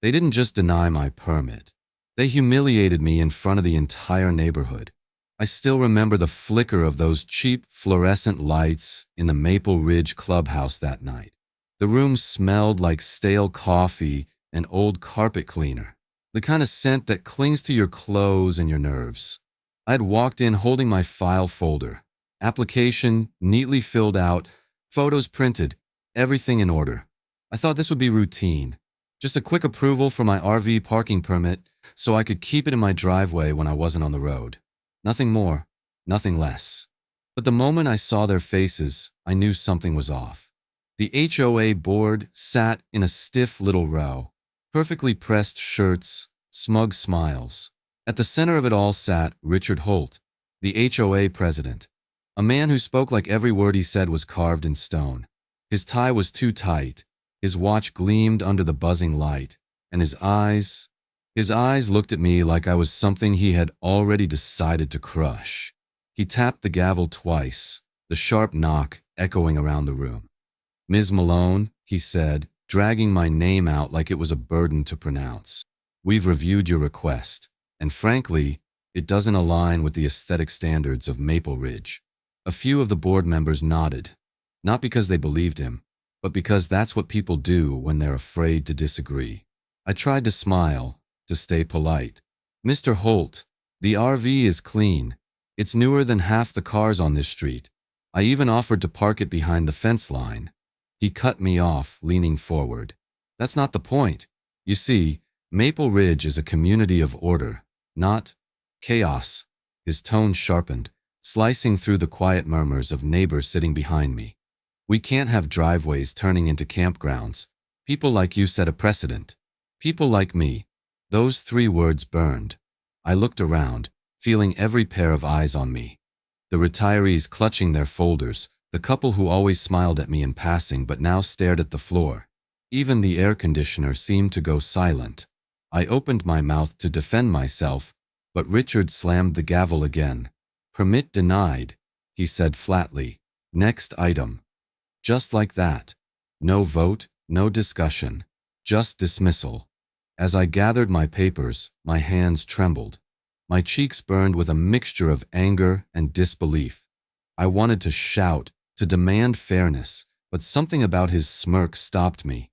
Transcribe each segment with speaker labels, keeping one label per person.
Speaker 1: They didn't just deny my permit. They humiliated me in front of the entire neighborhood. I still remember the flicker of those cheap fluorescent lights in the Maple Ridge clubhouse that night. The room smelled like stale coffee and old carpet cleaner, the kind of scent that clings to your clothes and your nerves. I had walked in holding my file folder, application neatly filled out, photos printed, everything in order. I thought this would be routine, just a quick approval for my RV parking permit so I could keep it in my driveway when I wasn't on the road. Nothing more, nothing less. But the moment I saw their faces, I knew something was off. The HOA board sat in a stiff little row, perfectly pressed shirts, smug smiles. At the center of it all sat Richard Holt, the HOA president, a man who spoke like every word he said was carved in stone. His tie was too tight, his watch gleamed under the buzzing light, and his eyes looked at me like I was something he had already decided to crush. He tapped the gavel twice, the sharp knock echoing around the room. "Ms. Malone," he said, dragging my name out like it was a burden to pronounce. "We've reviewed your request, and frankly, it doesn't align with the aesthetic standards of Maple Ridge." A few of the board members nodded, not because they believed him, but because that's what people do when they're afraid to disagree. I tried to smile, to stay polite. "Mr. Holt, the RV is clean. It's newer than half the cars on this street. I even offered to park it behind the fence line." He cut me off, leaning forward. "That's not the point. You see, Maple Ridge is a community of order, not chaos." His tone sharpened, slicing through the quiet murmurs of neighbors sitting behind me. "We can't have driveways turning into campgrounds. People like you set a precedent. People like me." Those 3 words burned. I looked around, feeling every pair of eyes on me. The retirees clutching their folders, the couple who always smiled at me in passing but now stared at the floor. Even the air conditioner seemed to go silent. I opened my mouth to defend myself, but Richard slammed the gavel again. "Permit denied," he said flatly. "Next item." Just like that. No vote, no discussion, just dismissal. As I gathered my papers, my hands trembled. My cheeks burned with a mixture of anger and disbelief. I wanted to shout, to demand fairness, but something about his smirk stopped me.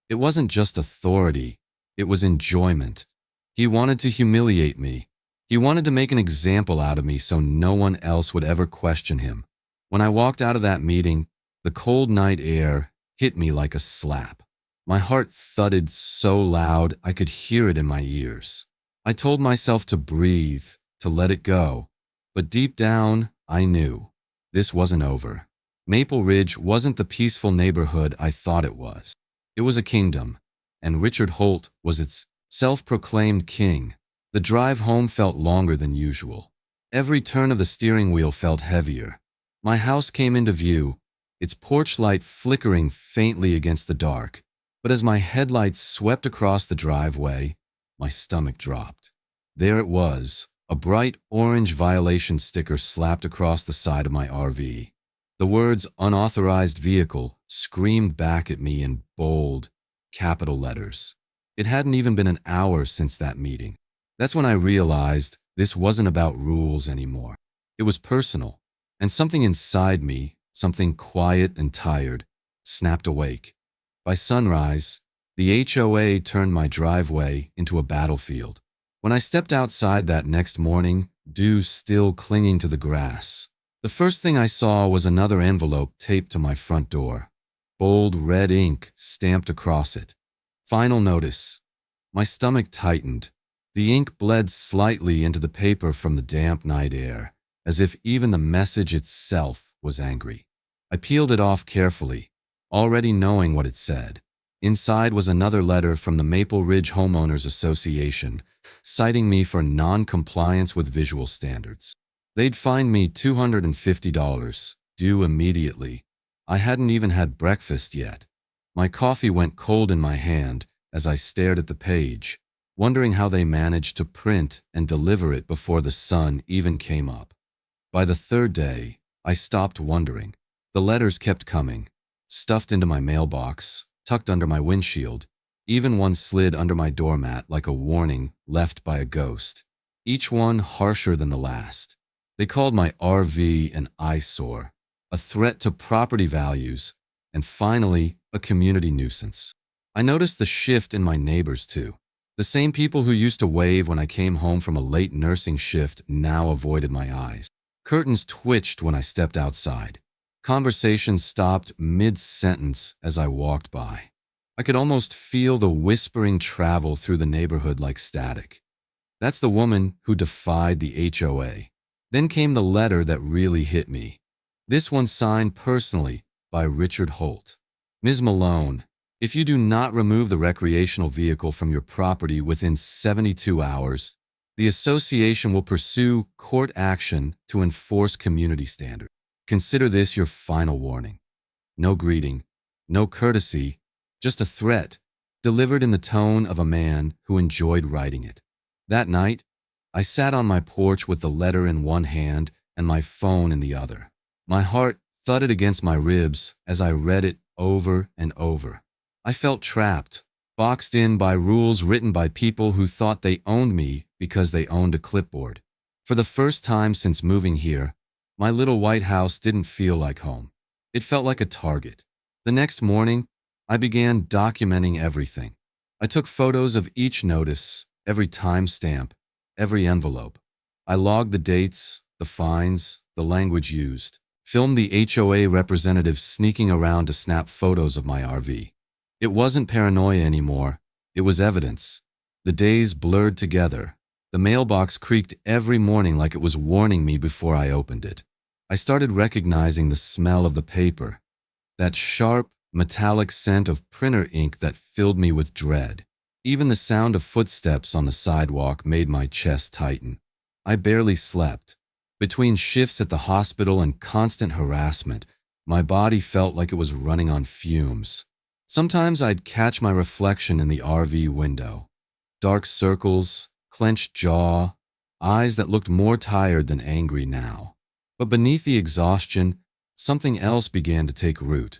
Speaker 1: It wasn't just authority, it was enjoyment. He wanted to humiliate me. He wanted to make an example out of me so no one else would ever question him. When I walked out of that meeting, the cold night air hit me like a slap. My heart thudded so loud I could hear it in my ears. I told myself to breathe, to let it go. But deep down, I knew this wasn't over. Maple Ridge wasn't the peaceful neighborhood I thought it was. It was a kingdom, and Richard Holt was its self-proclaimed king. The drive home felt longer than usual. Every turn of the steering wheel felt heavier. My house came into view, its porch light flickering faintly against the dark. But as my headlights swept across the driveway, my stomach dropped. There it was, a bright orange violation sticker slapped across the side of my RV. The words "unauthorized vehicle" screamed back at me in bold, capital letters. It hadn't even been an hour since that meeting. That's when I realized this wasn't about rules anymore. It was personal, and something inside me, something quiet and tired, snapped awake. By sunrise, the HOA turned my driveway into a battlefield. When I stepped outside that next morning, dew still clinging to the grass, the first thing I saw was another envelope taped to my front door. Bold red ink stamped across it. "Final notice." My stomach tightened. The ink bled slightly into the paper from the damp night air, as if even the message itself was angry. I peeled it off carefully, already knowing what it said. Inside was another letter from the Maple Ridge Homeowners Association, citing me for non-compliance with visual standards. They'd fined me $250, due immediately. I hadn't even had breakfast yet. My coffee went cold in my hand as I stared at the page, wondering how they managed to print and deliver it before the sun even came up. By the 3rd day, I stopped wondering. The letters kept coming, stuffed into my mailbox, tucked under my windshield, Even one slid under my doormat like a warning left by a ghost, each one harsher than the last. They called my RV an eyesore, a threat to property values, and finally, a community nuisance. I noticed the shift in my neighbors too. The same people who used to wave when I came home from a late nursing shift now avoided my eyes. Curtains twitched when I stepped outside. Conversations stopped mid-sentence as I walked by. I could almost feel the whispering travel through the neighborhood like static. That's the woman who defied the HOA. Then came the letter that really hit me. This one signed personally by Richard Holt. Ms. Malone, if you do not remove the recreational vehicle from your property within 72 hours, the association will pursue court action to enforce community standards. Consider this your final warning. No greeting, no courtesy, just a threat, delivered in the tone of a man who enjoyed writing it. That night, I sat on my porch with the letter in one hand and my phone in the other. My heart thudded against my ribs as I read it over and over. I felt trapped, boxed in by rules written by people who thought they owned me because they owned a clipboard. For the first time since moving here, my little white house didn't feel like home. It felt like a target. The next morning, I began documenting everything. I took photos of each notice, every timestamp, every envelope. I logged the dates, the fines, the language used, filmed the HOA representatives sneaking around to snap photos of my RV. It wasn't paranoia anymore, it was evidence. The days blurred together. The mailbox creaked every morning like it was warning me before I opened it. I started recognizing the smell of the paper, that sharp, metallic scent of printer ink that filled me with dread. Even the sound of footsteps on the sidewalk made my chest tighten. I barely slept. Between shifts at the hospital and constant harassment, my body felt like it was running on fumes. Sometimes I'd catch my reflection in the RV window. Dark circles, clenched jaw, eyes that looked more tired than angry now. But beneath the exhaustion, something else began to take root.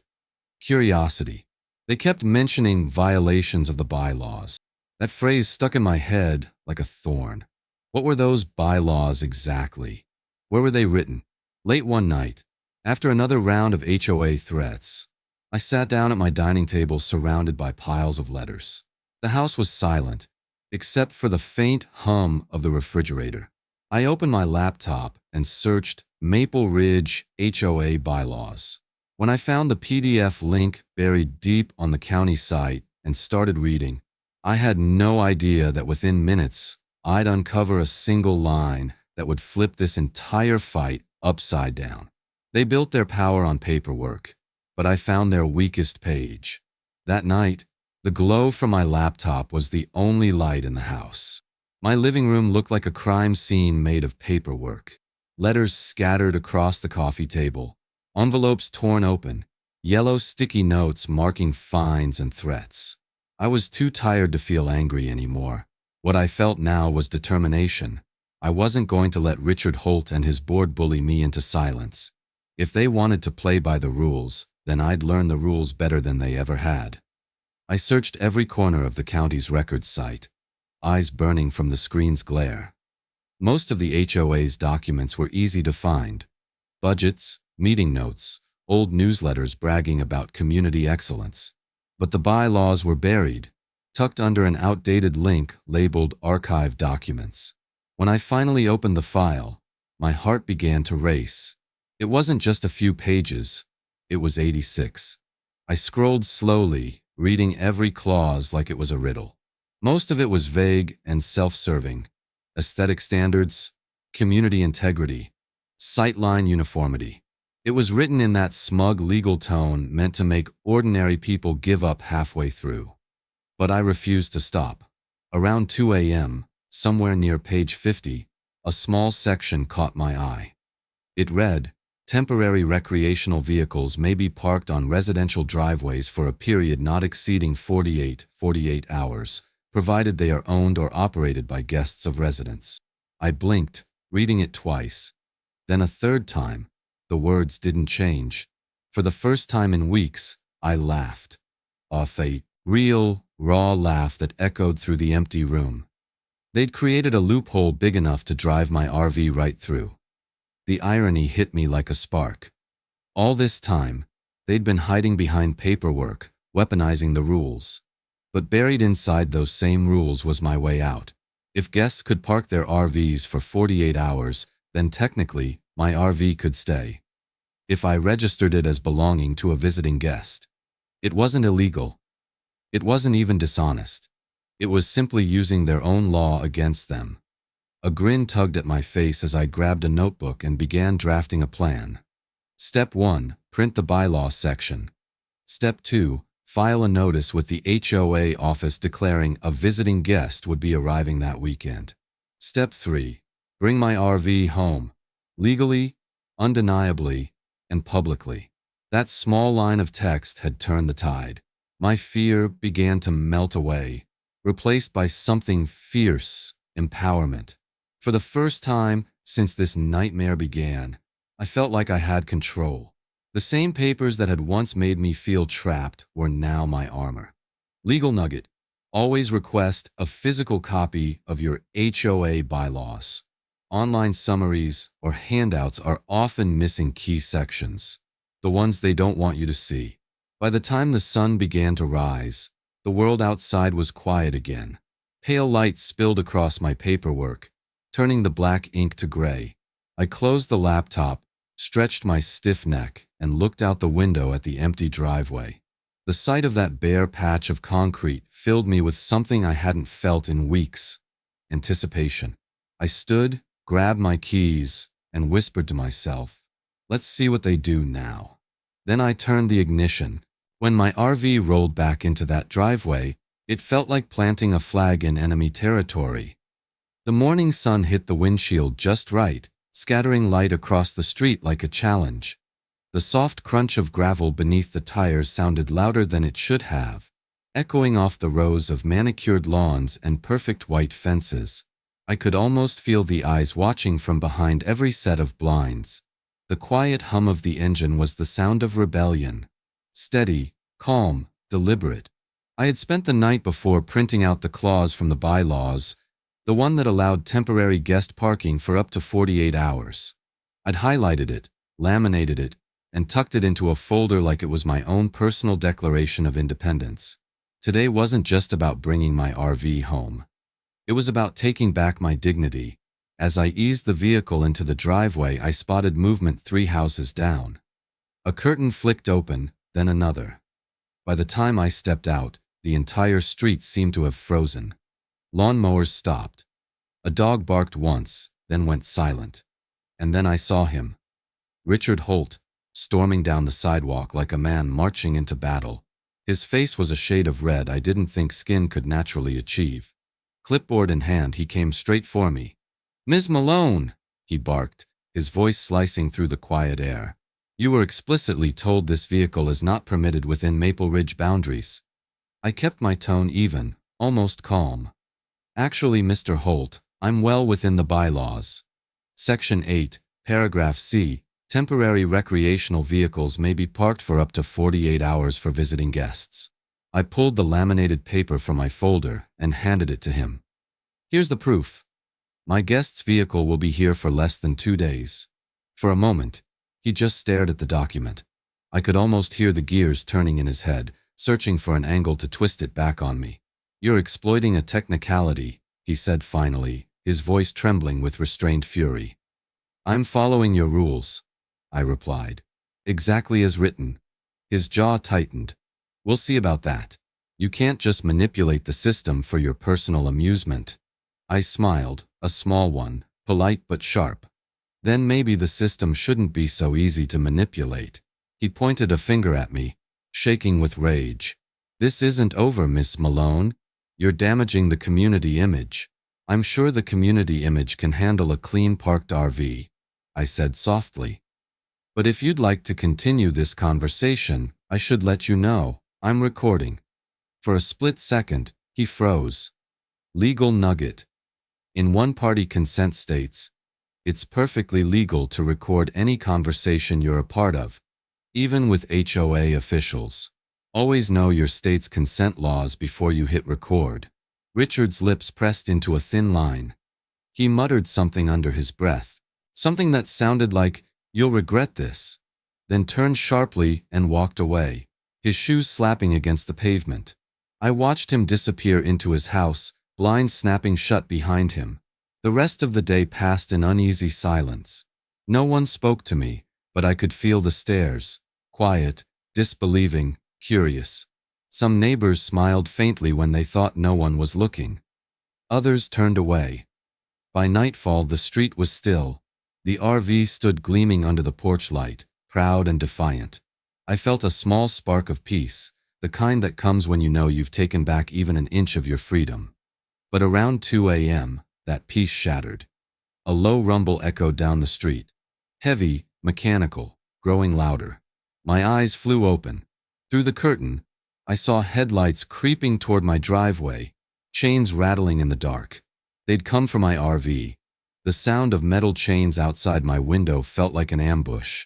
Speaker 1: Curiosity. They kept mentioning violations of the bylaws. That phrase stuck in my head like a thorn. What were those bylaws exactly? Where were they written? Late one night, after another round of HOA threats, I sat down at my dining table surrounded by piles of letters. The house was silent, except for the faint hum of the refrigerator. I opened my laptop and searched Maple Ridge HOA bylaws. When I found the PDF link buried deep on the county site and started reading, I had no idea that within minutes, I'd uncover a single line that would flip this entire fight upside down. They built their power on paperwork, but I found their weakest page. That night, the glow from my laptop was the only light in the house. My living room looked like a crime scene made of paperwork. Letters scattered across the coffee table, envelopes torn open, yellow sticky notes marking fines and threats. I was too tired to feel angry anymore. What I felt now was determination. I wasn't going to let Richard Holt and his board bully me into silence. If they wanted to play by the rules, then I'd learn the rules better than they ever had. I searched every corner of the county's records site, eyes burning from the screen's glare. Most of the HOA's documents were easy to find. Budgets, meeting notes, old newsletters bragging about community excellence. But the bylaws were buried, tucked under an outdated link labeled Archive Documents. When I finally opened the file, my heart began to race. It wasn't just a few pages, it was 86. I scrolled slowly, reading every clause like it was a riddle. Most of it was vague and self-serving. Aesthetic standards, community integrity, sightline uniformity. It was written in that smug legal tone meant to make ordinary people give up halfway through. But I refused to stop. Around 2 a.m., somewhere near page 50, a small section caught my eye. It read, "Temporary recreational vehicles may be parked on residential driveways for a period not exceeding 48 hours, provided they are owned or operated by guests of residents." I blinked, reading it twice. Then a third time. The words didn't change. For the first time in weeks, I laughed. Off a real, raw laugh that echoed through the empty room. They'd created a loophole big enough to drive my RV right through. The irony hit me like a spark. All this time, they'd been hiding behind paperwork, weaponizing the rules. But buried inside those same rules was my way out. If guests could park their RVs for 48 hours, then technically, my RV could stay. If I registered it as belonging to a visiting guest. It wasn't illegal. It wasn't even dishonest. It was simply using their own law against them. A grin tugged at my face as I grabbed a notebook and began drafting a plan. Step 1, print the bylaw section. Step 2, file a notice with the HOA office declaring a visiting guest would be arriving that weekend. Step 3, bring my RV home, legally, undeniably, and publicly. That small line of text had turned the tide. My fear began to melt away, replaced by something fierce, empowerment. For the first time since this nightmare began, I felt like I had control. The same papers that had once made me feel trapped were now my armor. Legal nugget: always request a physical copy of your HOA bylaws. Online summaries or handouts are often missing key sections, the ones they don't want you to see. By the time the sun began to rise, the world outside was quiet again. Pale light spilled across my paperwork, turning the black ink to gray. I closed the laptop, stretched my stiff neck, and looked out the window at the empty driveway. The sight of that bare patch of concrete filled me with something I hadn't felt in weeks: anticipation. I stood, grabbed my keys, and whispered to myself, "Let's see what they do now." Then I turned the ignition. When my RV rolled back into that driveway, it felt like planting a flag in enemy territory. The morning sun hit the windshield just right, scattering light across the street like a challenge. The soft crunch of gravel beneath the tires sounded louder than it should have, echoing off the rows of manicured lawns and perfect white fences. I could almost feel the eyes watching from behind every set of blinds. The quiet hum of the engine was the sound of rebellion. Steady, calm, deliberate. I had spent the night before printing out the clause from the bylaws, the one that allowed temporary guest parking for up to 48 hours. I'd highlighted it, laminated it, and tucked it into a folder like it was my own personal declaration of independence. Today wasn't just about bringing my RV home. It was about taking back my dignity. As I eased the vehicle into the driveway, I spotted movement 3 houses down. A curtain flicked open, then another. By the time I stepped out, the entire street seemed to have frozen. Lawnmowers stopped. A dog barked once, then went silent. And then I saw him. Richard Holt, storming down the sidewalk like a man marching into battle. His face was a shade of red I didn't think skin could naturally achieve. Clipboard in hand, he came straight for me. "Ms. Malone," he barked, his voice slicing through the quiet air. "You were explicitly told this vehicle is not permitted within Maple Ridge boundaries." I kept my tone even, almost calm. "Actually, Mr. Holt, I'm well within the bylaws. Section 8, Paragraph C, temporary recreational vehicles may be parked for up to 48 hours for visiting guests." I pulled the laminated paper from my folder and handed it to him. "Here's the proof. My guest's vehicle will be here for less than 2 days." For a moment, he just stared at the document. I could almost hear the gears turning in his head, searching for an angle to twist it back on me. "You're exploiting a technicality," he said finally, his voice trembling with restrained fury. "I'm following your rules," I replied. "Exactly as written." His jaw tightened. "We'll see about that. You can't just manipulate the system for your personal amusement." I smiled, a small one, polite but sharp. "Then maybe the system shouldn't be so easy to manipulate." He pointed a finger at me, shaking with rage. "This isn't over, Miss Malone. You're damaging the community image." "I'm sure the community image can handle a clean parked RV," I said softly. "But if you'd like to continue this conversation, I should let you know, I'm recording." For a split second, he froze. Legal nugget. In one-party consent states, it's perfectly legal to record any conversation you're a part of, even with HOA officials. Always know your state's consent laws before you hit record. Richard's lips pressed into a thin line. He muttered something under his breath, something that sounded like, "You'll regret this," then turned sharply and walked away, his shoes slapping against the pavement. I watched him disappear into his house, blinds snapping shut behind him. The rest of the day passed in uneasy silence. No one spoke to me, but I could feel the stares, quiet, disbelieving, curious. Some neighbors smiled faintly when they thought no one was looking. Others turned away. By nightfall, the street was still. The RV stood gleaming under the porch light, proud and defiant. I felt a small spark of peace, the kind that comes when you know you've taken back even an inch of your freedom. But around 2 a.m., that peace shattered. A low rumble echoed down the street. Heavy, mechanical, growing louder. My eyes flew open. Through the curtain, I saw headlights creeping toward my driveway, chains rattling in the dark. They'd come from my RV. The sound of metal chains outside my window felt like an ambush.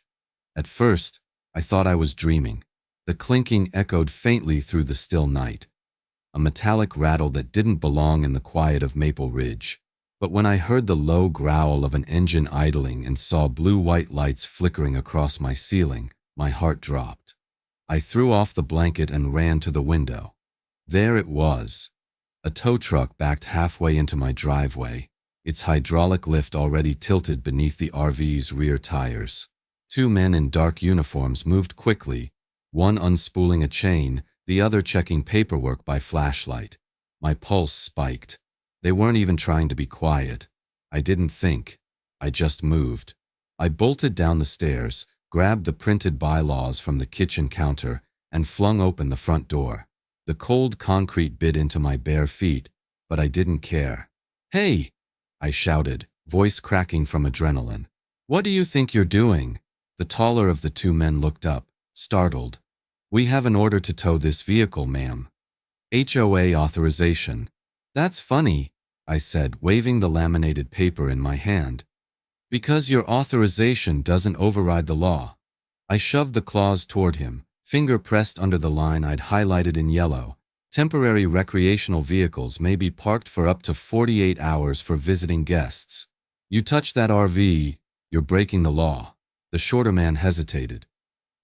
Speaker 1: At first, I thought I was dreaming. The clinking echoed faintly through the still night. A metallic rattle that didn't belong in the quiet of Maple Ridge. But when I heard the low growl of an engine idling and saw blue-white lights flickering across my ceiling, my heart dropped. I threw off the blanket and ran to the window. There it was. A tow truck backed halfway into my driveway, its hydraulic lift already tilted beneath the RV's rear tires. Two men in dark uniforms moved quickly, one unspooling a chain, the other checking paperwork by flashlight. My pulse spiked. They weren't even trying to be quiet. I didn't think. I just moved. I bolted down the stairs, grabbed the printed bylaws from the kitchen counter, and flung open the front door. The cold concrete bit into my bare feet, but I didn't care. "Hey!" I shouted, voice cracking from adrenaline. "What do you think you're doing?" The taller of the two men looked up, startled. "We have an order to tow this vehicle, ma'am." "HOA authorization." "That's funny," I said, waving the laminated paper in my hand. "Because your authorization doesn't override the law." I shoved the clause toward him, finger pressed under the line I'd highlighted in yellow. Temporary recreational vehicles may be parked for up to 48 hours for visiting guests. You touch that RV, you're breaking the law. The shorter man hesitated.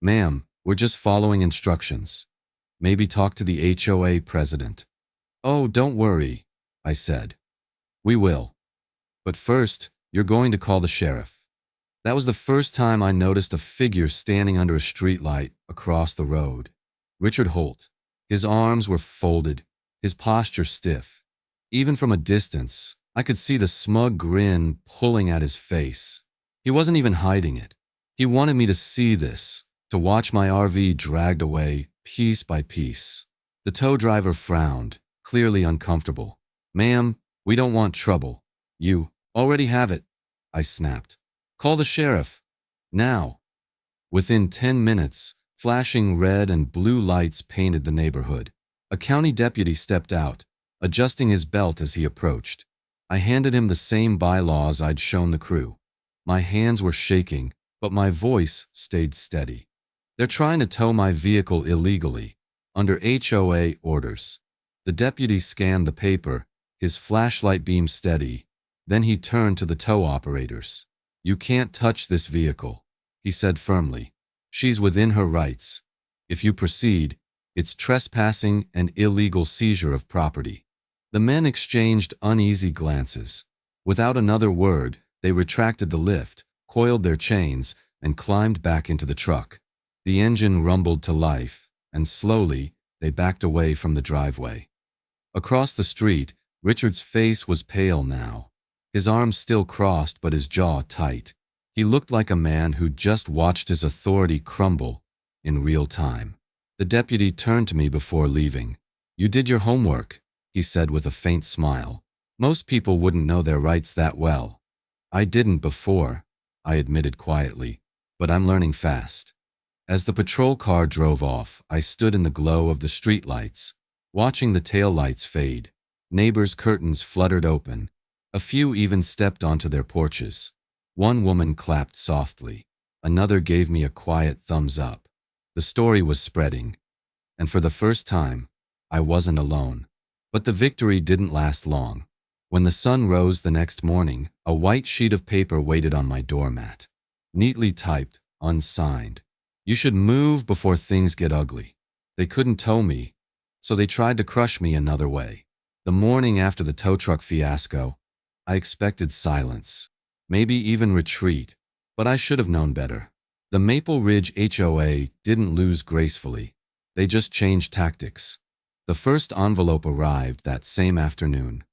Speaker 1: "Ma'am, we're just following instructions." "Maybe talk to the HOA president." "Oh, don't worry," I said. "We will. But first, you're going to call the sheriff." That was the first time I noticed a figure standing under a streetlight across the road. Richard Holt. His arms were folded, his posture stiff. Even from a distance, I could see the smug grin pulling at his face. He wasn't even hiding it. He wanted me to see this, to watch my RV dragged away piece by piece. The tow driver frowned, clearly uncomfortable. "Ma'am, we don't want trouble." "You already have it," I snapped. "Call the sheriff. Now." Within 10 minutes, flashing red and blue lights painted the neighborhood. A county deputy stepped out, adjusting his belt as he approached. I handed him the same bylaws I'd shown the crew. My hands were shaking, but my voice stayed steady. "They're trying to tow my vehicle illegally, under HOA orders." The deputy scanned the paper, his flashlight beam steady. Then he turned to the tow operators. "You can't touch this vehicle," he said firmly. "She's within her rights. If you proceed, it's trespassing and illegal seizure of property." The men exchanged uneasy glances. Without another word, they retracted the lift, coiled their chains, and climbed back into the truck. The engine rumbled to life, and slowly, they backed away from the driveway. Across the street, Richard's face was pale now. His arms still crossed, but his jaw tight. He looked like a man who'd just watched his authority crumble in real time. The deputy turned to me before leaving. "You did your homework," he said with a faint smile. "Most people wouldn't know their rights that well." "I didn't before," I admitted quietly, "but I'm learning fast." As the patrol car drove off, I stood in the glow of the streetlights, watching the taillights fade. Neighbors' curtains fluttered open. A few even stepped onto their porches. One woman clapped softly. Another gave me a quiet thumbs up. The story was spreading. And for the first time, I wasn't alone. But the victory didn't last long. When the sun rose the next morning, a white sheet of paper waited on my doormat. Neatly typed, unsigned. You should move before things get ugly. They couldn't tow me, so they tried to crush me another way. The morning after the tow truck fiasco, I expected silence, maybe even retreat, but I should have known better. The Maple Ridge HOA didn't lose gracefully. They just changed tactics. The first envelope arrived that same afternoon.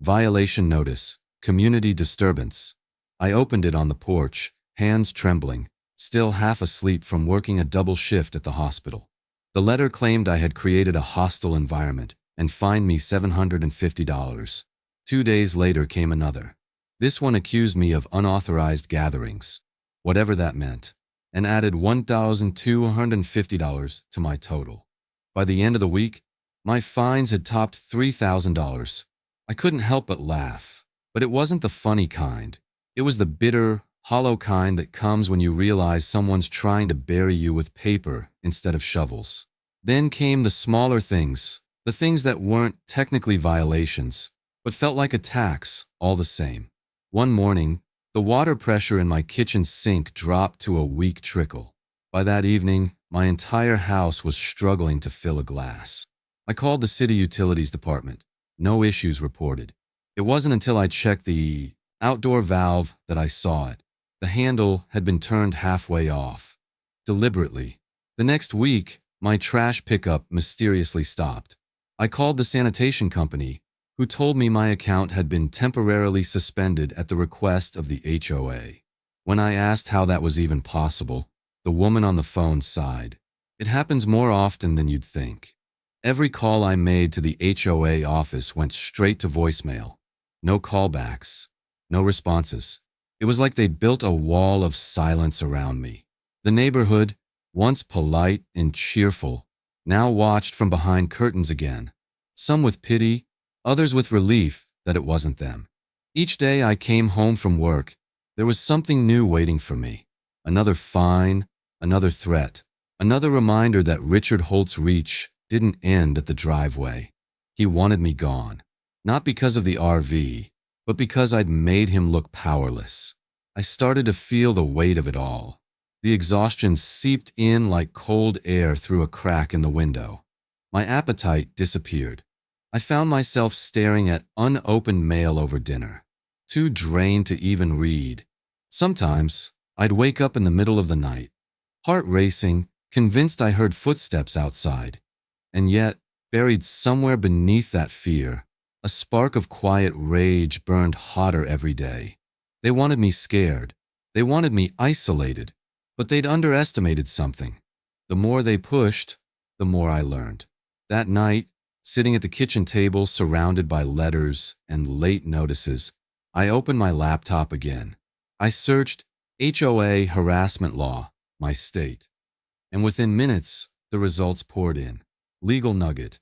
Speaker 1: Violation notice, community disturbance. I opened it on the porch, hands trembling, still half asleep from working a double shift at the hospital. The letter claimed I had created a hostile environment and fined me $750. 2 days later came another. This one accused me of unauthorized gatherings, whatever that meant, and added $1,250 to my total. By the end of the week, my fines had topped $3,000. I couldn't help but laugh, but it wasn't the funny kind. It was the bitter, hollow kind that comes when you realize someone's trying to bury you with paper instead of shovels. Then came the smaller things, the things that weren't technically violations, but felt like attacks all the same. One morning, the water pressure in my kitchen sink dropped to a weak trickle. By that evening, my entire house was struggling to fill a glass. I called the city utilities department. No issues reported. It wasn't until I checked the outdoor valve that I saw it. The handle had been turned halfway off. Deliberately. The next week, my trash pickup mysteriously stopped. I called the sanitation company, who told me my account had been temporarily suspended at the request of the HOA. When I asked how that was even possible, the woman on the phone sighed. It happens more often than you'd think. Every call I made to the HOA office went straight to voicemail. No callbacks, no responses. It was like they'd built a wall of silence around me. The neighborhood, once polite and cheerful, now watched from behind curtains again, some with pity, others with relief that it wasn't them. Each day I came home from work, there was something new waiting for me. Another fine, another threat, another reminder that Richard Holt's reach didn't end at the driveway. He wanted me gone, not because of the RV, but because I'd made him look powerless. I started to feel the weight of it all. The exhaustion seeped in like cold air through a crack in the window. My appetite disappeared. I found myself staring at unopened mail over dinner, too drained to even read. Sometimes, I'd wake up in the middle of the night, heart racing, convinced I heard footsteps outside. And yet, buried somewhere beneath that fear, a spark of quiet rage burned hotter every day. They wanted me scared. They wanted me isolated. But they'd underestimated something. The more they pushed, the more I learned. That night, sitting at the kitchen table surrounded by letters and late notices, I opened my laptop again. I searched HOA harassment law, my state. And within minutes, the results poured in. Legal nugget.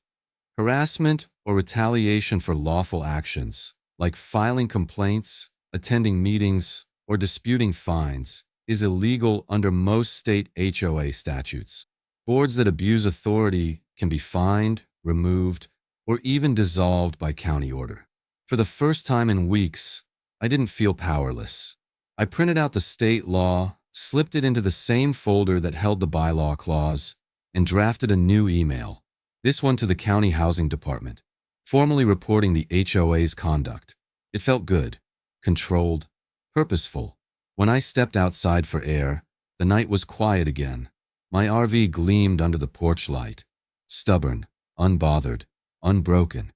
Speaker 1: Harassment or retaliation for lawful actions, like filing complaints, attending meetings, or disputing fines, is illegal under most state HOA statutes. Boards that abuse authority can be fined, removed, or even dissolved by county order. For the first time in weeks, I didn't feel powerless. I printed out the state law, slipped it into the same folder that held the bylaw clause, and drafted a new email, this one to the county housing department, formally reporting the HOA's conduct. It felt good, controlled, purposeful. When I stepped outside for air, the night was quiet again. My RV gleamed under the porch light, stubborn, unbothered, unbroken.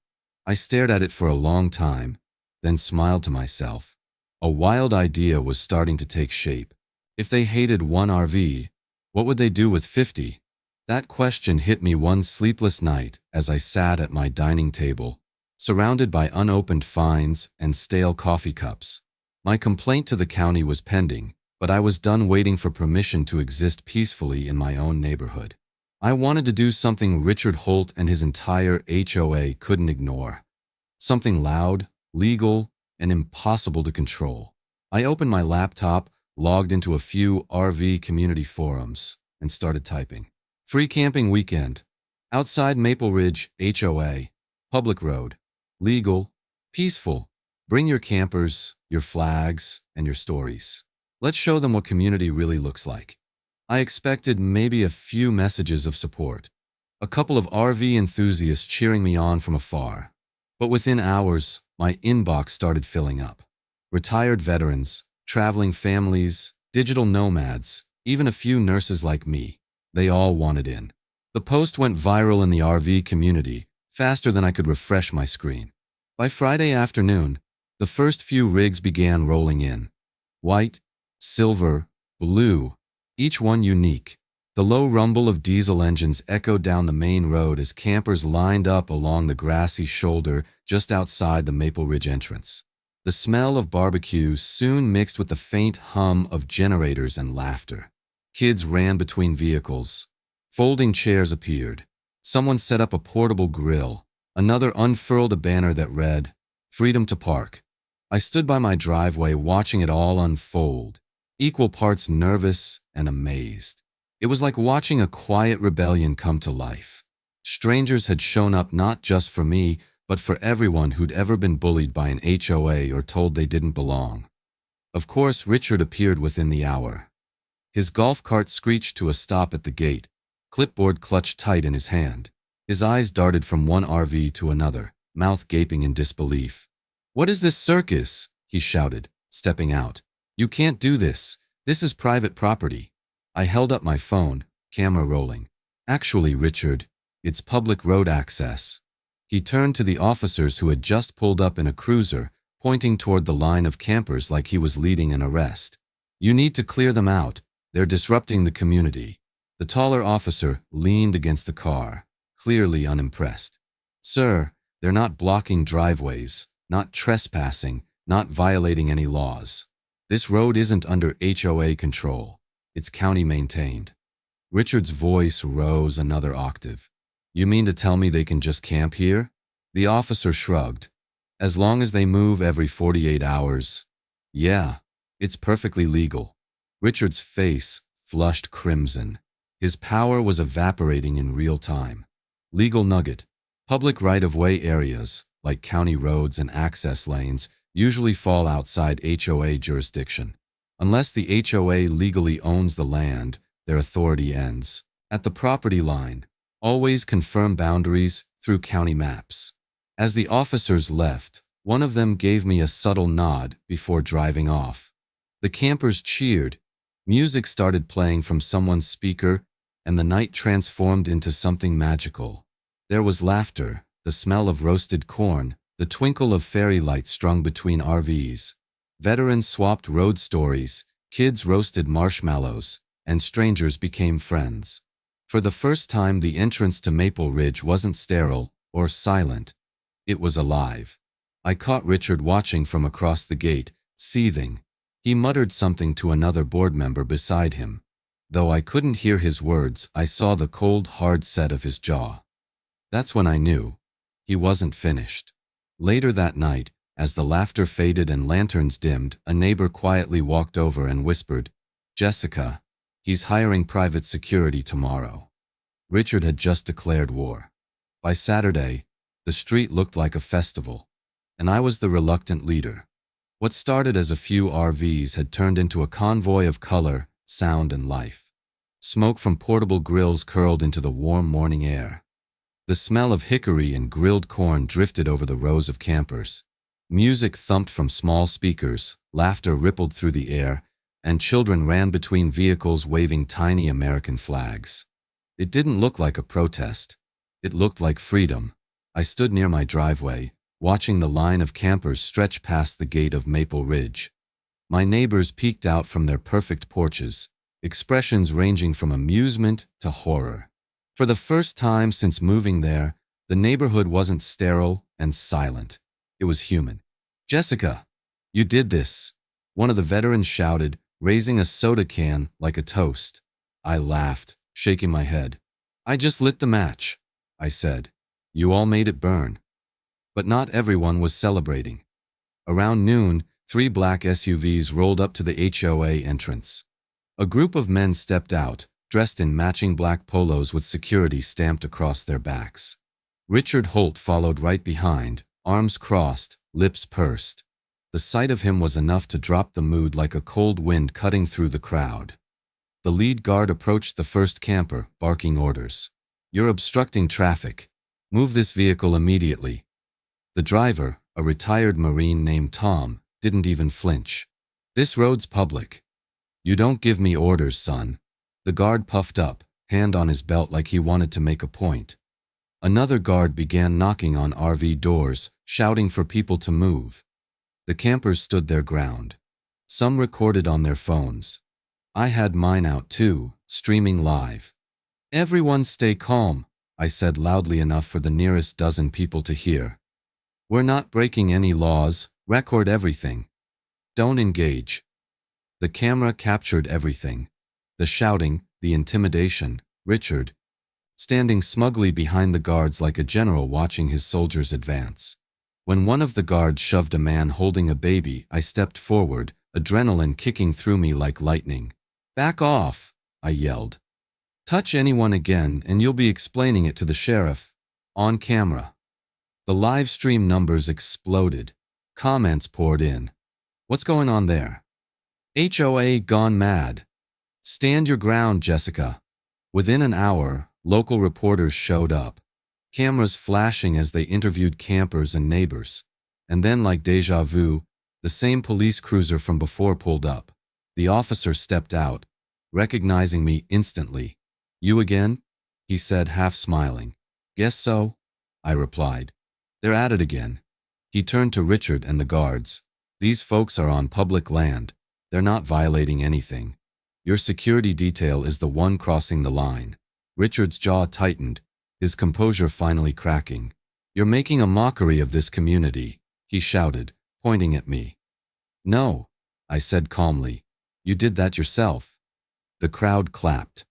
Speaker 1: I stared at it for a long time, then smiled to myself. A wild idea was starting to take shape. If they hated one RV, what would they do with 50? That question hit me one sleepless night as I sat at my dining table, surrounded by unopened fines and stale coffee cups. My complaint to the county was pending, but I was done waiting for permission to exist peacefully in my own neighborhood. I wanted to do something Richard Holt and his entire HOA couldn't ignore. Something loud, legal, and impossible to control. I opened my laptop, logged into a few RV community forums, and started typing. Free camping weekend. Outside Maple Ridge HOA, public road, legal, peaceful. Bring your campers, your flags, and your stories. Let's show them what community really looks like. I expected maybe a few messages of support, a couple of RV enthusiasts cheering me on from afar. But within hours, my inbox started filling up. Retired veterans, traveling families, digital nomads, even a few nurses like me. They all wanted in. The post went viral in the RV community, faster than I could refresh my screen. By Friday afternoon, the first few rigs began rolling in. White, silver, blue, each one unique. The low rumble of diesel engines echoed down the main road as campers lined up along the grassy shoulder just outside the Maple Ridge entrance. The smell of barbecue soon mixed with the faint hum of generators and laughter. Kids ran between vehicles. Folding chairs appeared. Someone set up a portable grill. Another unfurled a banner that read, "Freedom to Park." I stood by my driveway watching it all unfold, equal parts nervous and amazed. It was like watching a quiet rebellion come to life. Strangers had shown up not just for me, but for everyone who'd ever been bullied by an HOA or told they didn't belong. Of course, Richard appeared within the hour. His golf cart screeched to a stop at the gate, clipboard clutched tight in his hand. His eyes darted from one RV to another, mouth gaping in disbelief. "What is this circus?" he shouted, stepping out. "You can't do this. This is private property." I held up my phone, camera rolling. "Actually, Richard, it's public road access." He turned to the officers who had just pulled up in a cruiser, pointing toward the line of campers like he was leading an arrest. "You need to clear them out. They're disrupting the community." The taller officer leaned against the car, clearly unimpressed. "Sir, they're not blocking driveways, not trespassing, not violating any laws. This road isn't under HOA control. It's county maintained." Richard's voice rose another octave. "You mean to tell me they can just camp here?" The officer shrugged. "As long as they move every 48 hours. Yeah, it's perfectly legal." Richard's face flushed crimson. His power was evaporating in real time. Legal nugget. Public right-of-way areas, like county roads and access lanes, usually fall outside HOA jurisdiction. Unless the HOA legally owns the land, their authority ends. At the property line, always confirm boundaries through county maps. As the officers left, one of them gave me a subtle nod before driving off. The campers cheered. Music started playing from someone's speaker, and the night transformed into something magical. There was laughter, the smell of roasted corn, the twinkle of fairy lights strung between RVs. Veterans swapped road stories, kids roasted marshmallows, and strangers became friends. For the first time, the entrance to Maple Ridge wasn't sterile or silent. It was alive. I caught Richard watching from across the gate, seething. He muttered something to another board member beside him. Though I couldn't hear his words, I saw the cold, hard set of his jaw. That's when I knew. He wasn't finished. Later that night, as the laughter faded and lanterns dimmed, a neighbor quietly walked over and whispered, "Jessica, he's hiring private security tomorrow." Richard had just declared war. By Saturday, the street looked like a festival, and I was the reluctant leader. What started as a few RVs had turned into a convoy of color, sound, and life. Smoke from portable grills curled into the warm morning air. The smell of hickory and grilled corn drifted over the rows of campers. Music thumped from small speakers, laughter rippled through the air, and children ran between vehicles waving tiny American flags. It didn't look like a protest. It looked like freedom. I stood near my driveway, watching the line of campers stretch past the gate of Maple Ridge. My neighbors peeked out from their perfect porches, expressions ranging from amusement to horror. For the first time since moving there, the neighborhood wasn't sterile and silent. It was human. "Jessica, you did this," one of the veterans shouted, raising a soda can like a toast. I laughed, shaking my head. "I just lit the match," I said. "You all made it burn." But not everyone was celebrating. Around noon, 3 black SUVs rolled up to the HOA entrance. A group of men stepped out, dressed in matching black polos with security stamped across their backs. Richard Holt followed right behind, arms crossed, lips pursed. The sight of him was enough to drop the mood like a cold wind cutting through the crowd. The lead guard approached the first camper, barking orders. "You're obstructing traffic. Move this vehicle immediately." The driver, a retired Marine named Tom, didn't even flinch. "This road's public. You don't give me orders, son." The guard puffed up, hand on his belt like he wanted to make a point. Another guard began knocking on RV doors, shouting for people to move. The campers stood their ground. Some recorded on their phones. I had mine out too, streaming live. "Everyone stay calm," I said loudly enough for the nearest dozen people to hear. "We're not breaking any laws, record everything. Don't engage." The camera captured everything. The shouting, the intimidation, Richard, standing smugly behind the guards like a general watching his soldiers advance. When one of the guards shoved a man holding a baby, I stepped forward, adrenaline kicking through me like lightning. "Back off," I yelled. "Touch anyone again and you'll be explaining it to the sheriff. On camera." The live stream numbers exploded. Comments poured in. "What's going on there?" "HOA gone mad." "Stand your ground, Jessica." Within an hour, local reporters showed up, cameras flashing as they interviewed campers and neighbors. And then, like deja vu, the same police cruiser from before pulled up. The officer stepped out, recognizing me instantly. "You again?" he said, half smiling. "Guess so," I replied. "They're at it again." He turned to Richard and the guards. "These folks are on public land. They're not violating anything. Your security detail is the one crossing the line." Richard's jaw tightened, his composure finally cracking. "You're making a mockery of this community," he shouted, pointing at me. "No," I said calmly. "You did that yourself." The crowd clapped.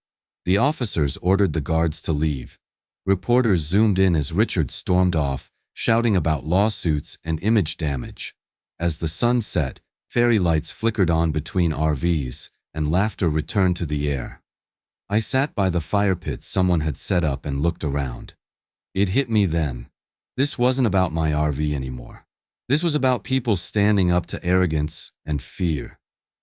Speaker 1: The officers ordered the guards to leave. Reporters zoomed in as Richard stormed off, shouting about lawsuits and image damage. As the sun set, fairy lights flickered on between RVs, and laughter returned to the air. I sat by the fire pit someone had set up and looked around. It hit me then. This wasn't about my RV anymore. This was about people standing up to arrogance and fear.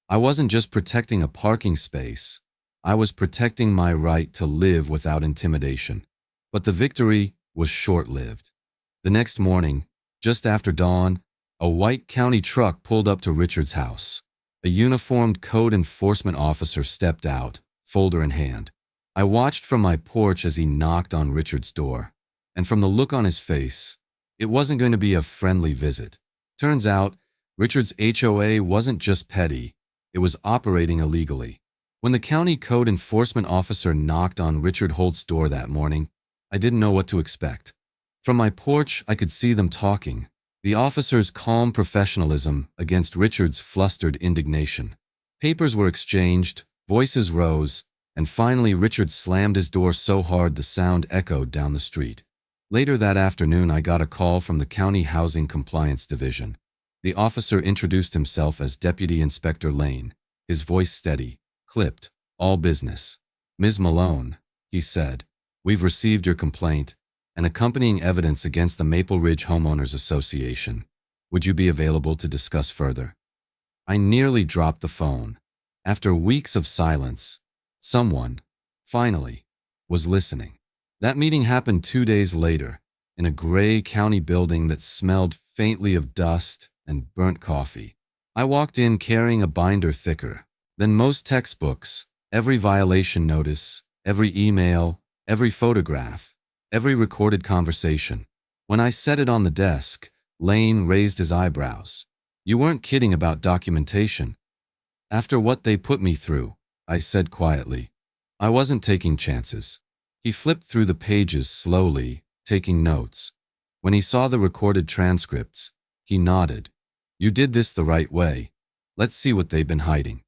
Speaker 1: I wasn't just protecting a parking space. I was protecting my right to live without intimidation. But the victory was short-lived. The next morning, just after dawn, a white county truck pulled up to Richard's house. A uniformed code enforcement officer stepped out, folder in hand. I watched from my porch as he knocked on Richard's door. And from the look on his face, it wasn't going to be a friendly visit. Turns out, Richard's HOA wasn't just petty, it was operating illegally. When the county code enforcement officer knocked on Richard Holt's door that morning, I didn't know what to expect. From my porch, I could see them talking. The officer's calm professionalism against Richard's flustered indignation. Papers were exchanged, voices rose, and finally Richard slammed his door so hard the sound echoed down the street. Later that afternoon, I got a call from the County Housing Compliance Division. The officer introduced himself as Deputy Inspector Lane, his voice steady, clipped, all business. "Ms. Malone," he said, "we've received your complaint and accompanying evidence against the Maple Ridge Homeowners Association. Would you be available to discuss further?" I nearly dropped the phone. After weeks of silence, someone, finally, was listening. That meeting happened 2 days later, in a gray county building that smelled faintly of dust and burnt coffee. I walked in carrying a binder thicker than most textbooks, every violation notice, every email, every photograph, every recorded conversation. When I set it on the desk, Lane raised his eyebrows. "You weren't kidding about documentation." "After what they put me through," I said quietly. "I wasn't taking chances." He flipped through the pages slowly, taking notes. When he saw the recorded transcripts, he nodded. "You did this the right way. Let's see what they've been hiding."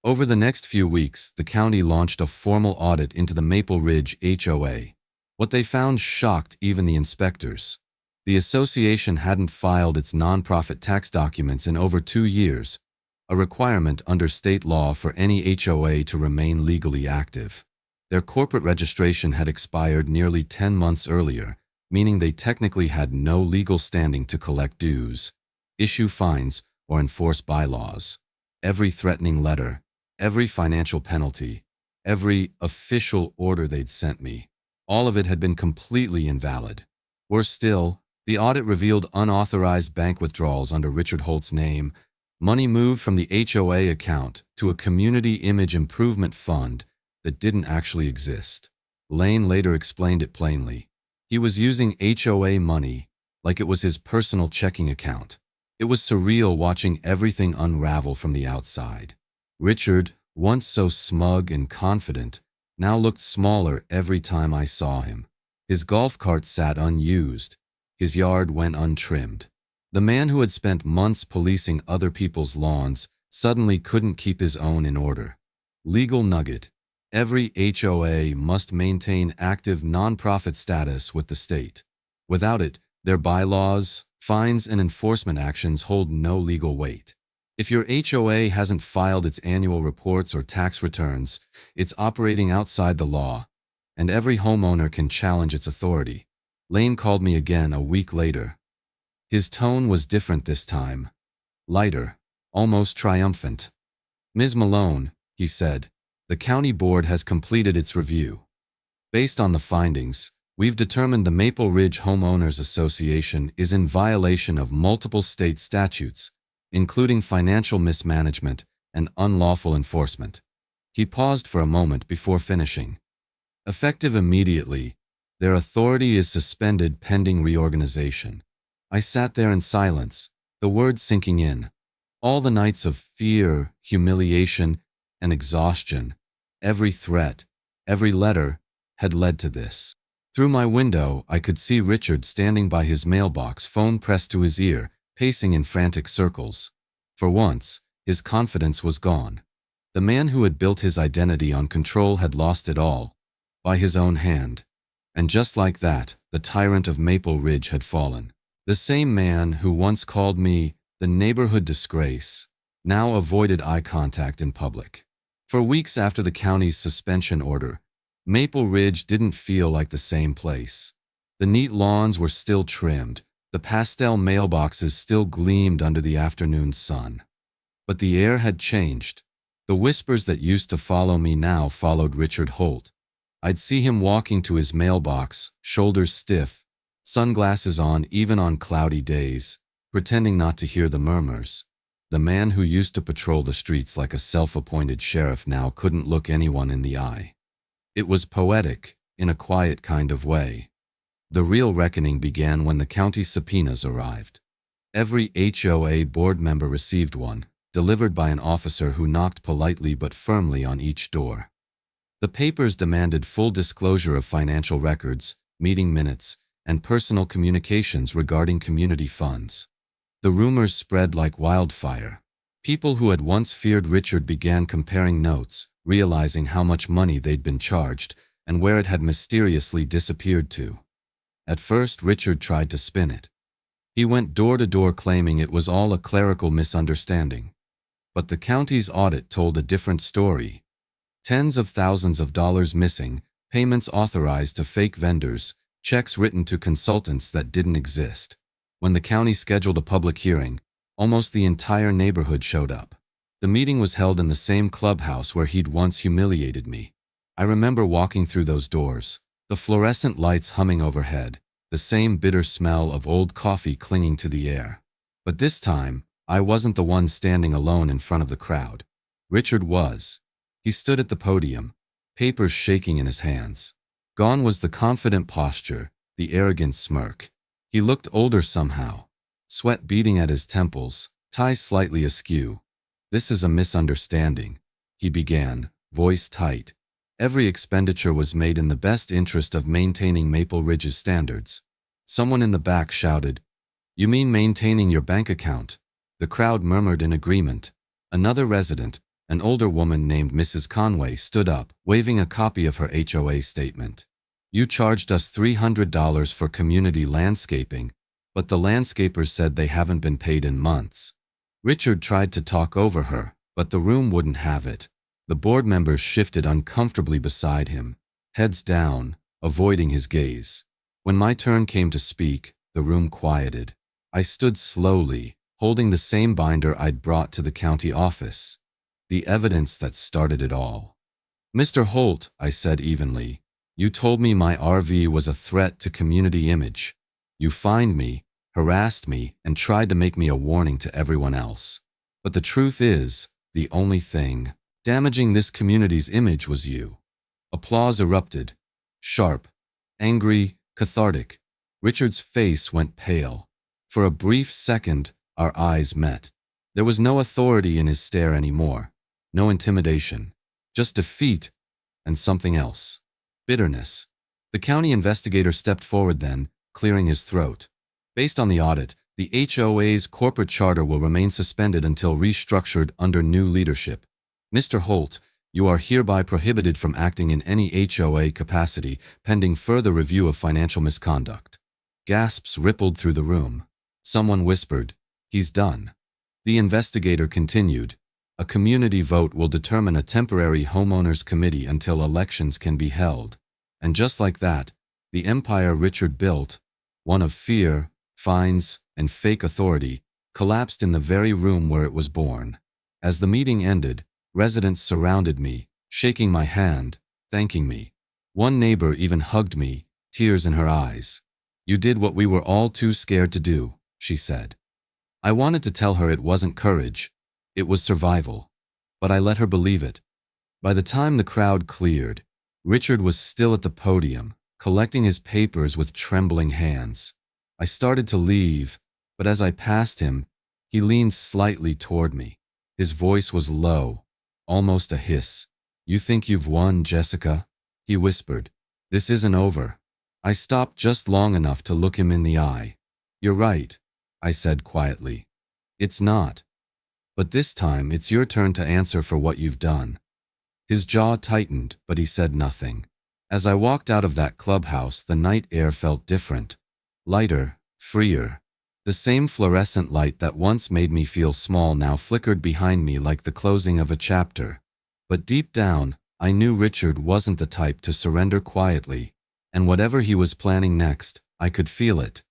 Speaker 1: Over the next few weeks, the county launched a formal audit into the Maple Ridge HOA. What they found shocked even the inspectors. The association hadn't filed its nonprofit tax documents in over 2 years, a requirement under state law for any HOA to remain legally active. Their corporate registration had expired nearly 10 months earlier, meaning they technically had no legal standing to collect dues, issue fines, or enforce bylaws. Every threatening letter, every financial penalty, every official order they'd sent me, all of it had been completely invalid. Worse still, the audit revealed unauthorized bank withdrawals under Richard Holt's name, money moved from the HOA account to a community image improvement fund that didn't actually exist. Lane later explained it plainly. He was using HOA money like it was his personal checking account. It was surreal watching everything unravel from the outside. Richard, once so smug and confident, now looked smaller every time I saw him. His golf cart sat unused. His yard went untrimmed. The man who had spent months policing other people's lawns suddenly couldn't keep his own in order. Legal nugget. Every HOA must maintain active nonprofit status with the state. Without it, their bylaws, fines, and enforcement actions hold no legal weight. If your HOA hasn't filed its annual reports or tax returns, it's operating outside the law, and every homeowner can challenge its authority. Lane called me again a week later. His tone was different this time. Lighter, almost triumphant. "Ms. Malone," he said, "the county board has completed its review. Based on the findings, we've determined the Maple Ridge Homeowners Association is in violation of multiple state statutes, including financial mismanagement and unlawful enforcement." He paused for a moment before finishing. "Effective immediately, their authority is suspended pending reorganization." I sat there in silence, the words sinking in. All the nights of fear, humiliation, and exhaustion, every threat, every letter, had led to this. Through my window, I could see Richard standing by his mailbox, phone pressed to his ear, pacing in frantic circles. For once, his confidence was gone. The man who had built his identity on control had lost it all, by his own hand. And just like that, the tyrant of Maple Ridge had fallen. The same man who once called me the neighborhood disgrace now avoided eye contact in public. For weeks after the county's suspension order, Maple Ridge didn't feel like the same place. The neat lawns were still trimmed, the pastel mailboxes still gleamed under the afternoon sun. But the air had changed. The whispers that used to follow me now followed Richard Holt. I'd see him walking to his mailbox, shoulders stiff, sunglasses on even on cloudy days, pretending not to hear the murmurs. The man who used to patrol the streets like a self-appointed sheriff now couldn't look anyone in the eye. It was poetic, in a quiet kind of way. The real reckoning began when the county's subpoenas arrived. Every HOA board member received one, delivered by an officer who knocked politely but firmly on each door. The papers demanded full disclosure of financial records, meeting minutes, and personal communications regarding community funds. The rumors spread like wildfire. People who had once feared Richard began comparing notes, realizing how much money they'd been charged and where it had mysteriously disappeared to. At first, Richard tried to spin it. He went door to door claiming it was all a clerical misunderstanding. But the county's audit told a different story. Tens of thousands of dollars missing, payments authorized to fake vendors, checks written to consultants that didn't exist. When the county scheduled a public hearing, almost the entire neighborhood showed up. The meeting was held in the same clubhouse where he'd once humiliated me. I remember walking through those doors, the fluorescent lights humming overhead, the same bitter smell of old coffee clinging to the air. But this time, I wasn't the one standing alone in front of the crowd. Richard was. He stood at the podium, papers shaking in his hands. Gone was the confident posture, the arrogant smirk. He looked older somehow, sweat beading at his temples, tie slightly askew. "This is a misunderstanding," he began, voice tight. "Every expenditure was made in the best interest of maintaining Maple Ridge's standards." Someone in the back shouted, "You mean maintaining your bank account?" The crowd murmured in agreement. Another resident, an older woman named Mrs. Conway, stood up, waving a copy of her HOA statement. "You charged us $300 for community landscaping, but the landscapers said they haven't been paid in months." Richard tried to talk over her, but the room wouldn't have it. The board members shifted uncomfortably beside him, heads down, avoiding his gaze. When my turn came to speak, the room quieted. I stood slowly, holding the same binder I'd brought to the county office. The evidence that started it all. "Mr. Holt," I said evenly, "you told me my RV was a threat to community image. You fined me, harassed me, and tried to make me a warning to everyone else. But the truth is, the only thing damaging this community's image was you." Applause erupted. Sharp, angry, cathartic. Richard's face went pale. For a brief second, our eyes met. There was no authority in his stare anymore. No intimidation. Just defeat and something else. Bitterness. The county investigator stepped forward then, clearing his throat. "Based on the audit, the HOA's corporate charter will remain suspended until restructured under new leadership. Mr. Holt, you are hereby prohibited from acting in any HOA capacity pending further review of financial misconduct." Gasps rippled through the room. Someone whispered, "He's done." The investigator continued, "A community vote will determine a temporary homeowners committee until elections can be held." And just like that, the empire Richard built, one of fear, fines, and fake authority, collapsed in the very room where it was born. As the meeting ended, residents surrounded me, shaking my hand, thanking me. One neighbor even hugged me, tears in her eyes. "You did what we were all too scared to do," she said. I wanted to tell her it wasn't courage, it was survival. But I let her believe it. By the time the crowd cleared, Richard was still at the podium, collecting his papers with trembling hands. I started to leave, but as I passed him, he leaned slightly toward me. His voice was low, almost a hiss. "You think you've won, Jessica?" he whispered. "This isn't over." I stopped just long enough to look him in the eye. "You're right," I said quietly. "It's not. But this time it's your turn to answer for what you've done." His jaw tightened, but he said nothing. As I walked out of that clubhouse, the night air felt different. Lighter, freer. The same fluorescent light that once made me feel small now flickered behind me like the closing of a chapter. But deep down, I knew Richard wasn't the type to surrender quietly, and whatever he was planning next, I could feel it.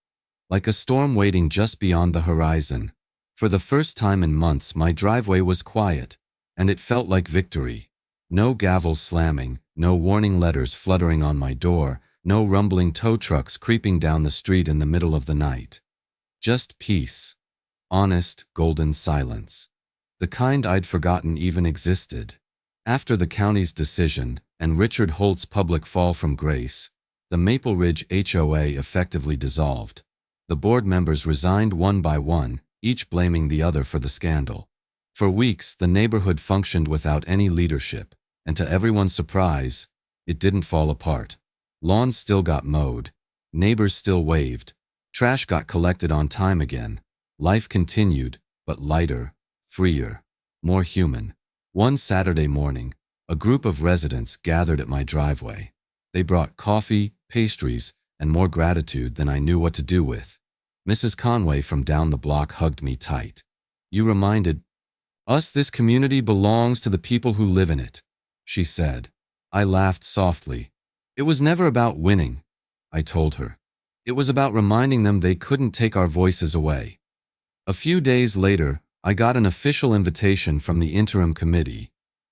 Speaker 1: Like a storm waiting just beyond the horizon. For the first time in months, my driveway was quiet, and it felt like victory. No gavel slamming, no warning letters fluttering on my door, no rumbling tow trucks creeping down the street in the middle of the night. Just peace. Honest, golden silence. The kind I'd forgotten even existed. After the county's decision, and Richard Holt's public fall from grace, the Maple Ridge HOA effectively dissolved. The board members resigned one by one, each blaming the other for the scandal. For weeks, the neighborhood functioned without any leadership, and to everyone's surprise, it didn't fall apart. Lawns still got mowed, neighbors still waved, trash got collected on time again. Life continued, but lighter, freer, more human. One Saturday morning, a group of residents gathered at my driveway. They brought coffee, pastries, and more gratitude than I knew what to do with. Mrs. Conway from down the block hugged me tight. "You reminded us this community belongs to the people who live in it," she said. I laughed softly. "It was never about winning," I told her. "It was about reminding them they couldn't take our voices away." A few days later, I got an official invitation from the interim committee.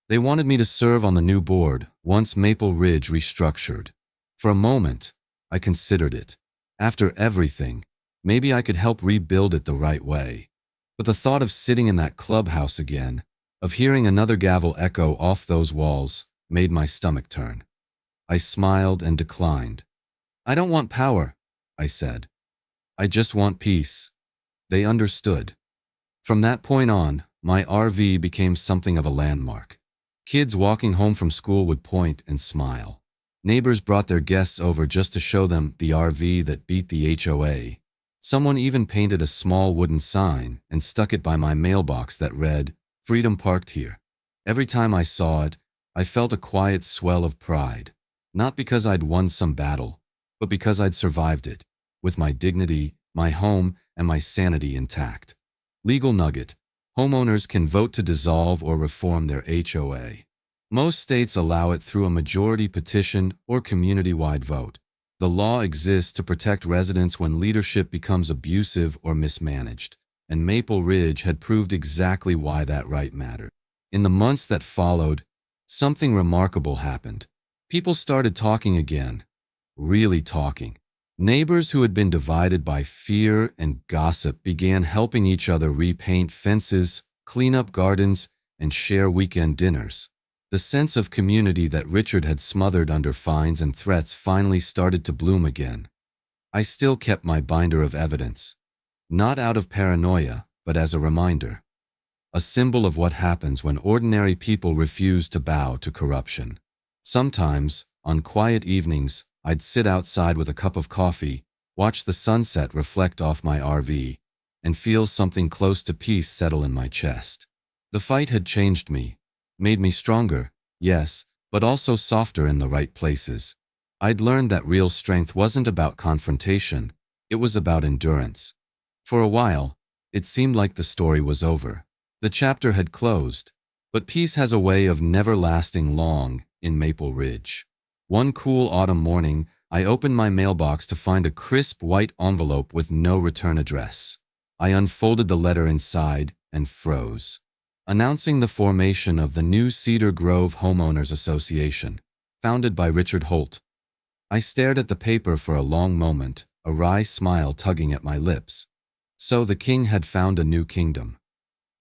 Speaker 1: They wanted me to serve on the new board once Maple Ridge restructured. For a moment, I considered it. After everything, maybe I could help rebuild it the right way. But the thought of sitting in that clubhouse again, of hearing another gavel echo off those walls, made my stomach turn. I smiled and declined. "I don't want power," I said. "I just want peace." They understood. From that point on, my RV became something of a landmark. Kids walking home from school would point and smile. Neighbors brought their guests over just to show them the RV that beat the HOA. Someone even painted a small wooden sign and stuck it by my mailbox that read, "Freedom parked here." Every time I saw it, I felt a quiet swell of pride. Not because I'd won some battle, but because I'd survived it, with my dignity, my home, and my sanity intact. Legal nugget. Homeowners can vote to dissolve or reform their HOA. Most states allow it through a majority petition or community-wide vote. The law exists to protect residents when leadership becomes abusive or mismanaged, and Maple Ridge had proved exactly why that right mattered. In the months that followed, something remarkable happened. People started talking again, really talking. Neighbors who had been divided by fear and gossip began helping each other repaint fences, clean up gardens, and share weekend dinners. The sense of community that Richard had smothered under fines and threats finally started to bloom again. I still kept my binder of evidence, not out of paranoia, but as a reminder. A symbol of what happens when ordinary people refuse to bow to corruption. Sometimes, on quiet evenings, I'd sit outside with a cup of coffee, watch the sunset reflect off my RV, and feel something close to peace settle in my chest. The fight had changed me, made me stronger, yes, but also softer in the right places. I'd learned that real strength wasn't about confrontation, it was about endurance. For a while, it seemed like the story was over. The chapter had closed, but peace has a way of never lasting long in Maple Ridge. One cool autumn morning, I opened my mailbox to find a crisp white envelope with no return address. I unfolded the letter inside and froze. Announcing the formation of the new Cedar Grove Homeowners Association, founded by Richard Holt. I stared at the paper for a long moment, a wry smile tugging at my lips. So the king had found a new kingdom.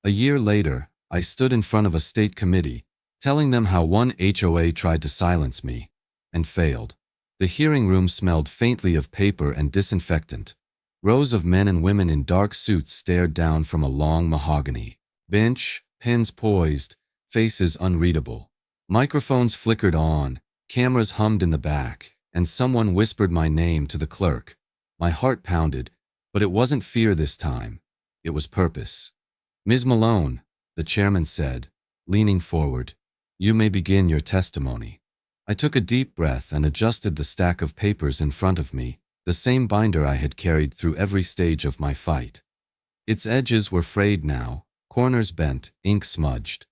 Speaker 1: A year later, I stood in front of a state committee, telling them how one HOA tried to silence me, and failed. The hearing room smelled faintly of paper and disinfectant. Rows of men and women in dark suits stared down from a long mahogany bench, pens poised, faces unreadable. Microphones flickered on, cameras hummed in the back, and someone whispered my name to the clerk. My heart pounded, but it wasn't fear this time. It was purpose. "Ms. Malone," the chairman said, leaning forward, "you may begin your testimony." I took a deep breath and adjusted the stack of papers in front of me, the same binder I had carried through every stage of my fight. Its edges were frayed now, corners bent, ink smudged.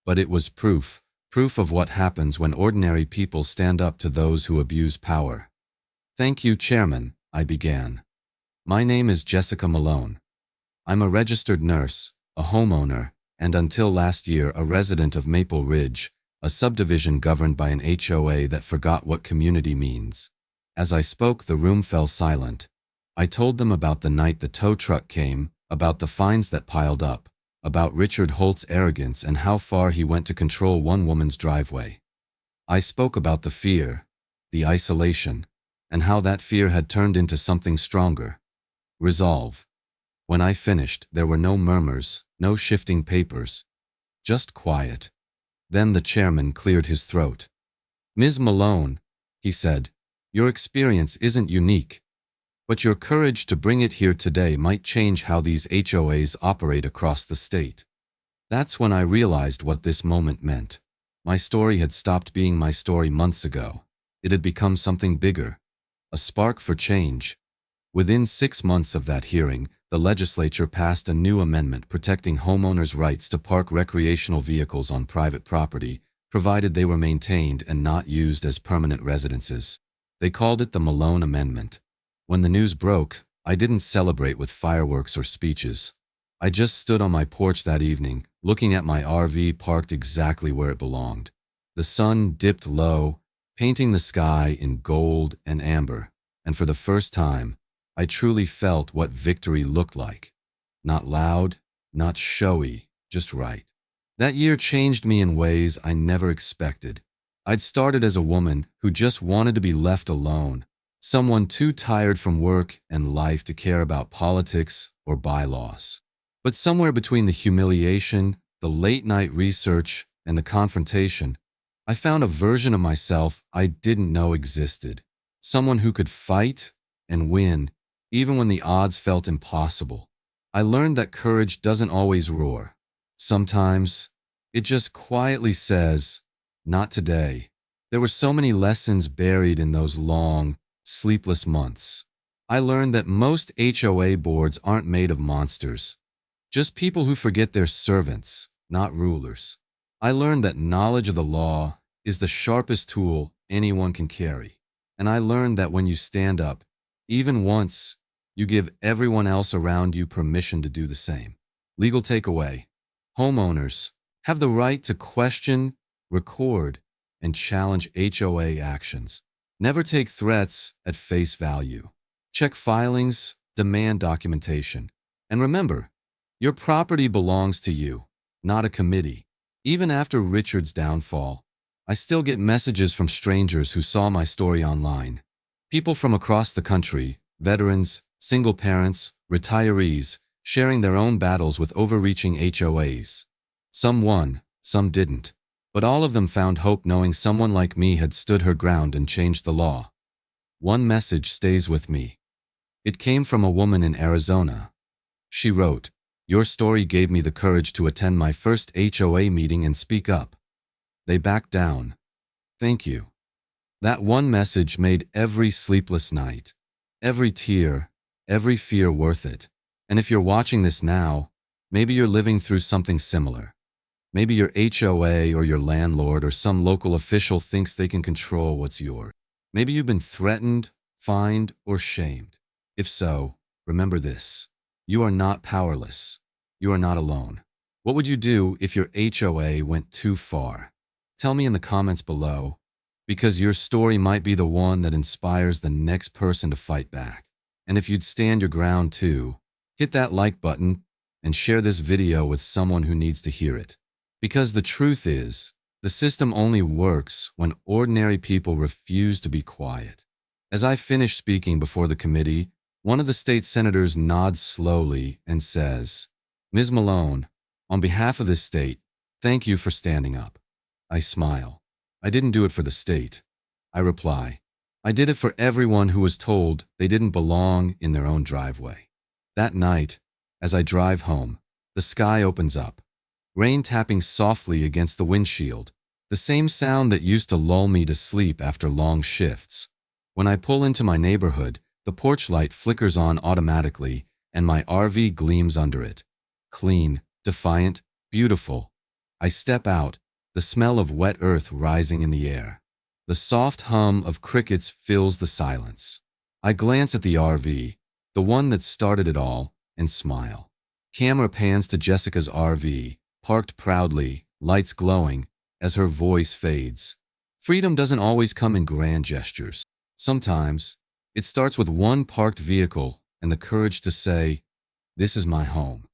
Speaker 1: But it was proof of what happens when ordinary people stand up to those who abuse power. "Thank you, Chairman," I began. "My name is Jessica Malone. I'm a registered nurse, a homeowner, and until last year a resident of Maple Ridge, a subdivision governed by an HOA that forgot what community means." As I spoke, the room fell silent. I told them about the night the tow truck came, about the fines that piled up, about Richard Holt's arrogance and how far he went to control one woman's driveway. I spoke about the fear, the isolation, and how that fear had turned into something stronger. Resolve. When I finished, there were no murmurs, no shifting papers, just quiet. Then the chairman cleared his throat. "Ms. Malone," he said, "your experience isn't unique, but your courage to bring it here today might change how these HOAs operate across the state." That's when I realized what this moment meant. My story had stopped being my story months ago. It had become something bigger, a spark for change. Within 6 months of that hearing, the legislature passed a new amendment protecting homeowners' rights to park recreational vehicles on private property, provided they were maintained and not used as permanent residences. They called it the Malone Amendment. When the news broke, I didn't celebrate with fireworks or speeches. I just stood on my porch that evening, looking at my RV parked exactly where it belonged. The sun dipped low, painting the sky in gold and amber, and for the first time, I truly felt what victory looked like. Not loud, not showy, just right. That year changed me in ways I never expected. I'd started as a woman who just wanted to be left alone, someone too tired from work and life to care about politics or bylaws. But somewhere between the humiliation, the late-night research, and the confrontation, I found a version of myself I didn't know existed. Someone who could fight and win, even when the odds felt impossible. I learned that courage doesn't always roar. Sometimes, it just quietly says, "Not today." There were so many lessons buried in those long, sleepless months. I learned that most HOA boards aren't made of monsters, just people who forget they're servants, not rulers. I learned that knowledge of the law is the sharpest tool anyone can carry. And I learned that when you stand up, even once, you give everyone else around you permission to do the same. Legal takeaway: homeowners have the right to question, record, and challenge HOA actions. Never take threats at face value. Check filings, demand documentation. And remember, your property belongs to you, not a committee. Even after Richard's downfall, I still get messages from strangers who saw my story online. People from across the country, veterans, single parents, retirees, sharing their own battles with overreaching HOAs. Some won, some didn't. But all of them found hope knowing someone like me had stood her ground and changed the law. One message stays with me. It came from a woman in Arizona. She wrote, "Your story gave me the courage to attend my first HOA meeting and speak up. They backed down. Thank you." That one message made every sleepless night, every tear, every fear worth it. And if you're watching this now, maybe you're living through something similar. Maybe your HOA or your landlord or some local official thinks they can control what's yours. Maybe you've been threatened, fined, or shamed. If so, remember this: you are not powerless. You are not alone. What would you do if your HOA went too far? Tell me in the comments below, because your story might be the one that inspires the next person to fight back. And if you'd stand your ground too, hit that like button and share this video with someone who needs to hear it. Because the truth is, the system only works when ordinary people refuse to be quiet. As I finish speaking before the committee, one of the state senators nods slowly and says, "Ms. Malone, on behalf of this state, thank you for standing up." I smile. I didn't do it for the state. I reply, I did it for everyone who was told they didn't belong in their own driveway. That night, as I drive home, the sky opens up, rain tapping softly against the windshield, the same sound that used to lull me to sleep after long shifts. When I pull into my neighborhood, the porch light flickers on automatically and my RV gleams under it. Clean, defiant, beautiful. I step out, the smell of wet earth rising in the air. The soft hum of crickets fills the silence. I glance at the RV, the one that started it all, and smile. Camera pans to Jessica's RV, parked proudly, lights glowing, as her voice fades. Freedom doesn't always come in grand gestures. Sometimes, it starts with one parked vehicle and the courage to say, "This is my home."